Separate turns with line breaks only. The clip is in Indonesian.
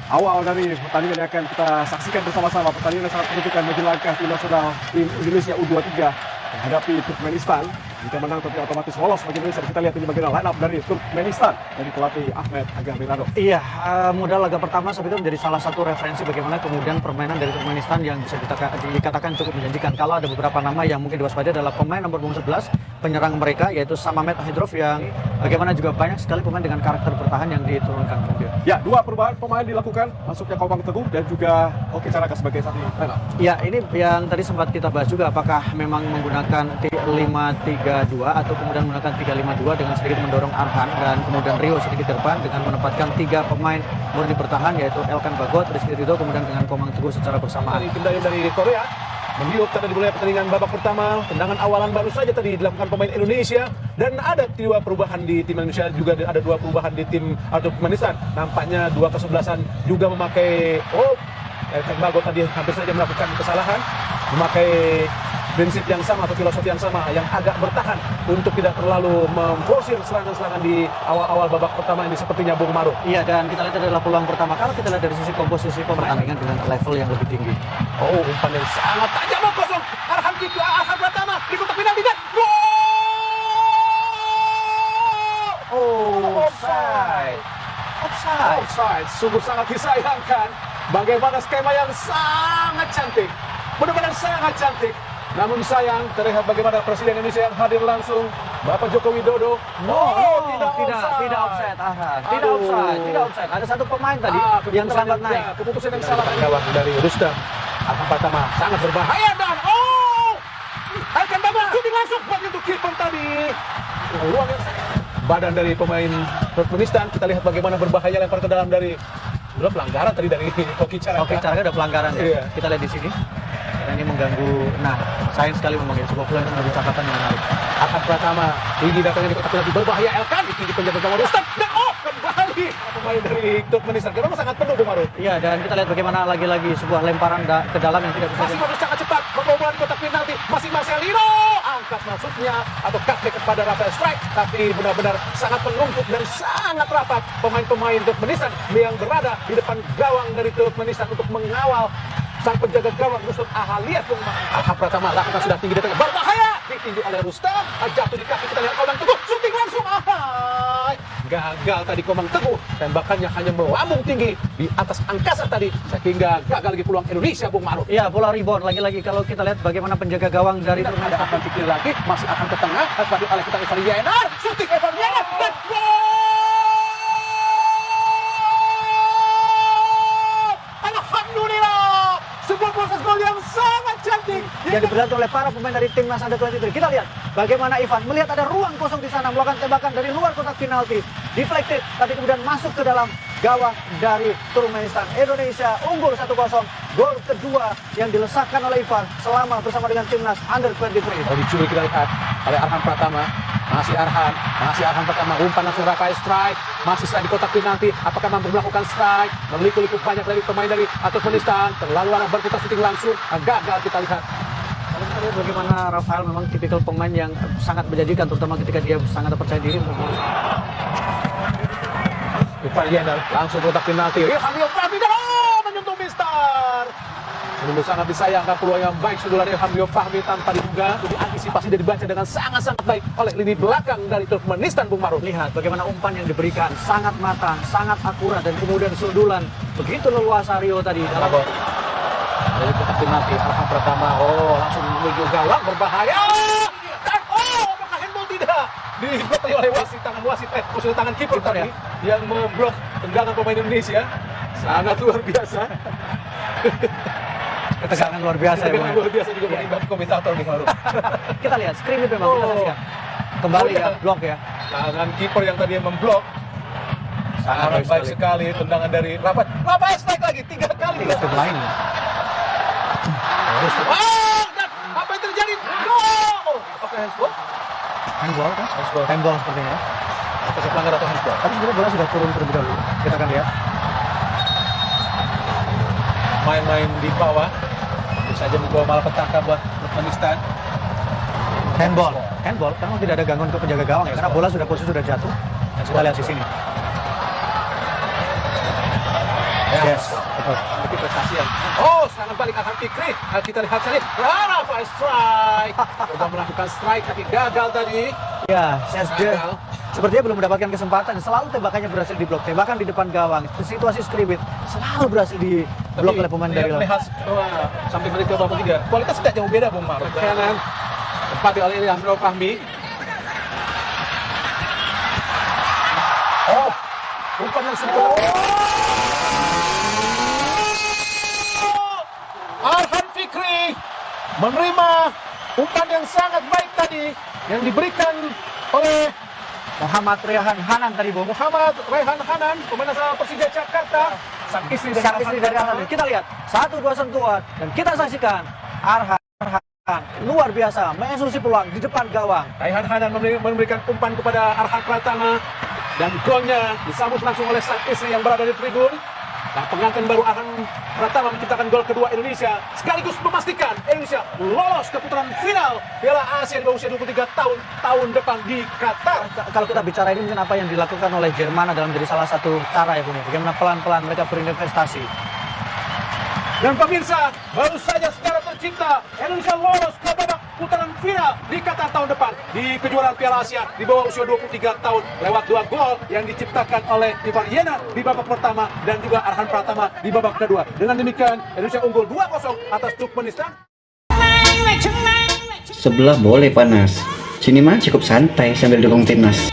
awal dari pertandingan yang akan kita saksikan bersama-sama. Pertandingan yang sangat menentukan bagi langkah tim nasional tim Indonesia U23 menghadapi Turkmenistan. Jika menang tentu otomatis lolos bagi Indonesia. Kita lihat ini bagaimana line up dari Turkmenistan dari pelatih Ahmed Aga Miranov.
Iya, modal laga pertama sebenarnya menjadi salah satu referensi bagaimana kemudian permainan dari Turkmenistan yang bisa dikatakan cukup menjanjikan. Kalau ada beberapa nama yang mungkin diwaspadai adalah pemain nomor 11 penyerang mereka yaitu Samamet Hidrov yang bagaimana juga banyak sekali pemain dengan karakter bertahan yang diturunkan.
Ya, dua perubahan pemain dilakukan, masuknya Komang Teguh dan juga Oki Caraka sebagai satu line up.
Ya, ini yang tadi sempat kita bahas juga, apakah memang menggunakan 5-3-2 atau kemudian menggunakan 3-5-2 dengan sedikit mendorong Arhan dan kemudian Rio sedikit ke depan dengan menempatkan 3 pemain murni bertahan yaitu Elkan Bagot, Rizky Ridho kemudian dengan Komang Teguh secara bersamaan.
Kendali dari Korea meniup tanda dimulai pertandingan babak pertama. Tendangan awalan baru saja tadi dilakukan pemain Indonesia dan ada 2 perubahan di tim Indonesia, juga ada 2 perubahan di tim Turkmenistan. Nampaknya 2 kesebelasan juga memakai Elkan Bagot tadi hampir saja melakukan kesalahan, memakai prinsip yang sama atau filosofi yang sama yang agak bertahan untuk tidak terlalu memforsir serangan-serangan di awal-awal babak pertama ini sepertinya Bung Maru.
Iya, dan kita lihat adalah peluang pertama. Kalau kita lihat dari sisi komposisi pertandingan dengan level yang lebih tinggi.
Umpan yang sangat tajam kosong. Arhan pertama di kotak penalti dan offside. Sungguh sangat disayangkan. Bagaimana skema yang sangat cantik, benar-benar sangat cantik. Namun sayang, terlihat bagaimana Presiden Indonesia yang hadir langsung, Bapak Joko Widodo.
Tidak offside. Tidak offside. Ada satu pemain tadi yang terlambat naik.
Keputusan yang salah gawang dari Rustam. Arhan pertama sangat berbahaya dan akan babak shooting langsung bagi untuk kiper tadi. Ruang yang badan dari pemain Turkmenistan. Kita lihat bagaimana berbahaya lempar ke dalam dari pelanggaran tadi dari Oki Caraka.
Oki Caraka ada pelanggaran ya.
Iya.
Kita lihat di sini. Ini mengganggu. Nah, sayang sekali memang ya, sebuah peluang itu menjadi catatan yang menarik.
Arhan pertama tinggi datangnya di kotak penalti berbahaya Elkan tinggi penjaga gawang Rustam dan kembali pemain dari Turkmenistan. Memang sangat penuh Bung Maru.
Iya, dan kita lihat bagaimana lagi-lagi sebuah lemparan ke dalam yang tidak bisa.
Masih masuk sangat cepat membawa kotak penalti. Masih Marcelino angkat masuknya atau cutback kepada Rafael Strike, tapi benar-benar sangat menumpuk dan sangat rapat pemain-pemain Turkmenistan yang berada di depan gawang dari Turkmenistan untuk mengawal sang penjaga gawang Rustam Ahaliat. Arhan pertama lakukan sudah tinggi datangnya berbahaya ditinju oleh Rustam, jatuh di kaki. Kita lihat Komang Teguh shooting langsung. Gagal tadi Komang Teguh, tembakannya hanya melambung tinggi di atas angkasa tadi sehingga gagal lagi peluang Indonesia Bung Maruf.
Iya, bola rebound lagi-lagi kalau kita lihat bagaimana penjaga gawang dari
Turkmenistan akan pikir lagi, masih akan ke tengah dibantu oleh kita Evan Yenar, shooting Evan Yenar dan gol! Alhamdulillah, sebuah proses gol yang sangat cantik
yang dibantu oleh para pemain dari timnas Under-23. Kita lihat bagaimana Ivan melihat ada ruang kosong di sana, melakukan tembakan dari luar kotak penalti, deflected, tapi kemudian masuk ke dalam gawang dari Turkmenistan. Indonesia unggul 1-0. Gol kedua yang dilesakkan oleh Ivan selama bersama dengan timnas Under-23.
Dicuri kita lihat oleh Arhan pertama. Masih Arhan pertama, umpan langsung Rafael Strike, masih di kotak penalti. Apakah mampu melakukan strike? Meliku-liku banyak dari pemain dari Turkmenistan. Terlalu lama berputar shooting langsung, gagal kita lihat.
Kalau kita lihat bagaimana Rafael memang tipikal pemain yang sangat menjanjikan, terutama ketika dia sangat percaya diri.
Evan Yenar langsung kotak penalti. Hamil Fahmi menyentuh Mister. Sungguh sangat disayangkan peluang yang baik sudah dari Hamil Fahmi tanpa diduga. Diantisipasi dan dibaca dengan sangat-sangat baik oleh lini belakang dari Turkmenistan Bung Maruf.
Lihat bagaimana umpan yang diberikan sangat matang, sangat akurat dan kemudian sundulan begitu leluasa Rio tadi dalam
dari kotak penalti. Arhan pertama langsung menuju gawang berbahaya. Dan apakah handball tidak? Diblok oleh wasit, khususnya tangan kiper tadi yang memblok tendangan pemain Indonesia. Sangat luar biasa.
ketegangan luar biasa ya.
Ketegangan luar biasa juga menimpa komentator di Maruf.
Kita lihat screen itu memang kita saksikan. Kembali ya, blok ya.
Tangan kiper yang tadi membblok. Sangat baik sekali tendangan dari Rafael Strike lagi 3 kali.
3 pemain.
Dan apa yang terjadi? Gol! Oke, handball.
Handball sepertinya.
Apakah pelanggar atau handball?
Tapi sebenarnya bola sudah turun terlebih dahulu. Kita akan lihat.
Main-main di bawah bisa saja membawa malapetaka buat Turkmenistan.
Handball karena tidak ada gangguan ke penjaga gawang ya, karena bola posisi sudah jatuh. Kita lihat di sini. Yes,
Tapi prestasi yang serangan balik akan Fikri. Kita lihat tadi Rafael strike. Coba melakukan strike tapi gagal tadi.
Ya, Sesde
Gagal.
sepertinya belum mendapatkan kesempatan. Selalu tembakannya berhasil diblok. Tembakan di depan gawang. Situasi skribit selalu berhasil diblok oleh pemain dari lawan.
Lihat sampai menit ke-23. Kualitas tidak jauh beda Bung Mar. Kanan tempat oleh Ilhamul Fahmi. Umpan yang sempurna. Arhan Fikri menerima umpan yang sangat baik tadi yang diberikan oleh
Muhammad Rehan Hanan tadi, Bung.
Muhammad Rehan Hanan, pemain asal Persija Jakarta, sang istri dari
Arhan. Kita lihat 1-2 sentuhan dan kita saksikan Arhan luar biasa mengeksekusi peluang di depan gawang.
Rehan Hanan memberikan umpan kepada Arhan Pratama dan golnya disambut langsung oleh sang istri yang berada di tribun. Nah, pengantin baru Arhan Pratama menciptakan gol kedua Indonesia sekaligus memastikan Indonesia lolos ke putaran final Piala Asia di bawah usia 23 tahun depan di Qatar.
Kalau kita bicara ini mungkin apa yang dilakukan oleh Jerman adalah menjadi salah satu cara ya, Bung. Bagaimana pelan-pelan mereka berinvestasi.
Dan pemirsa, baru saja secara tercipta Indonesia lolos ke babak putaran final di Qatar tahun depan di kejuaraan Piala Asia di bawah usia 23 tahun lewat 2 gol yang diciptakan oleh Ivan Yena di babak pertama dan juga Arhan Pratama di babak kedua. Dengan demikian Indonesia unggul 2-0 atas Turkmenistan.
Sebelah boleh panas, sini mah cukup santai sambil dukung timnas.